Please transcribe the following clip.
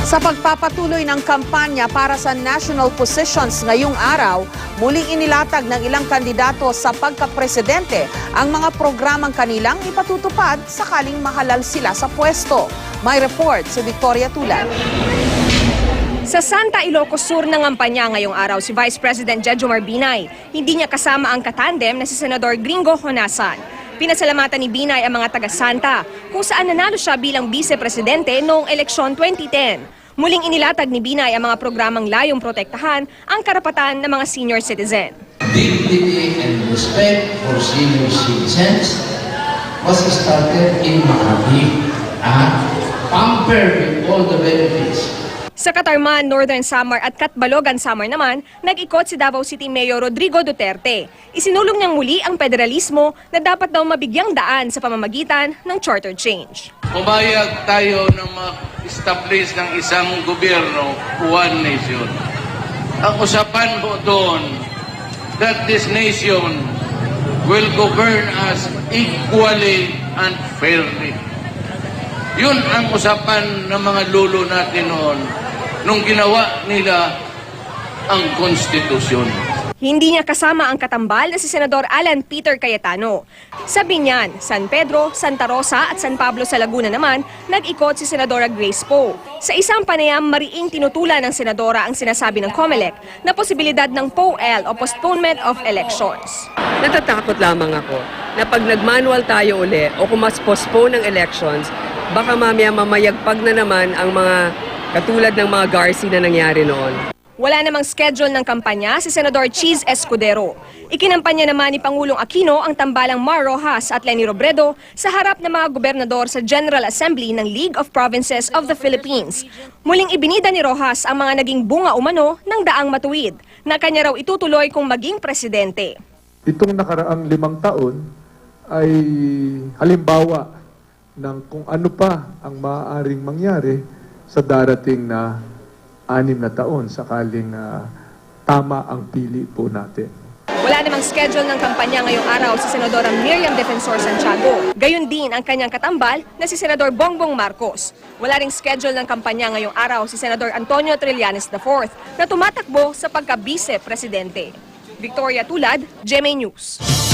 Sa pagpapatuloy ng kampanya para sa national positions ngayong araw, muling inilatag ng ilang kandidato sa pagkapresidente ang mga programang kanilang ipatutupad sakaling mahalal sila sa pwesto. May report si Victoria Tulad. Sa Santa Ilocos Sur nangampanya ngayong araw si Vice President Jejomar Binay. Hindi niya kasama ang katandem na si Senador Gringo Honasan. Pinasalamatan ni Binay ang mga taga-Santa kung saan nanalo siya bilang vice-presidente noong eleksyon 2010. Muling inilatag ni Binay ang mga programang layong protektahan ang karapatan ng mga senior citizen. Dignity and respect for senior citizens was started in Makati, pampered with all the benefits. Sa Catarman, Northern Samar at Catbalogan Samar naman, nag-ikot si Davao City Mayor Rodrigo Duterte. Isinulong niyang muli ang federalismo na dapat daw mabigyang daan sa pamamagitan ng charter change. Pumayag tayo na mag-establish ng isang gobyerno, one nation. Ang usapan po doon that this nation will govern us equally and fairly. Yun ang usapan ng mga lolo natin noon nung ginawa nila ang konstitusyon. Hindi niya kasama ang katambal na si Senador Alan Peter Cayetano. Sa Biñan, San Pedro, Santa Rosa at San Pablo sa Laguna naman, nag-ikot si Senadora Grace Poe. Sa isang panayam, mariing tinutulan ng senadora ang sinasabi ng COMELEC na posibilidad ng POL o Postponement of Elections. Natatakot lamang ako na pag nag-manual tayo uli o kung mas postpone ng elections, baka mamaya mamayagpag na naman ang mga katulad ng mga Garci na nangyari noon. Wala namang schedule ng kampanya si Senador Cheese Escudero. Ikinampanya naman ni Pangulong Aquino ang tambalang Mar Rojas at Leni Robredo sa harap ng mga gobernador sa General Assembly ng League of Provinces of the Philippines. Muling ibinida ni Rojas ang mga naging bunga umano ng daang matuwid na kanya raw itutuloy kung maging presidente. Itong nakaraang 5 taon ay halimbawa ng kung ano pa ang maaaring mangyari sa darating na 6 na taon sakaling tama ang pili po natin. Wala namang schedule ng kampanya ngayong araw si Senadora Miriam Defensor Santiago. Gayon din ang kanyang katambal na si Senador Bongbong Marcos. Wala ring schedule ng kampanya ngayong araw si Senador Antonio Trillanes IV na tumatakbo sa pagka-vice-presidente. Victoria Tulad, GMA News.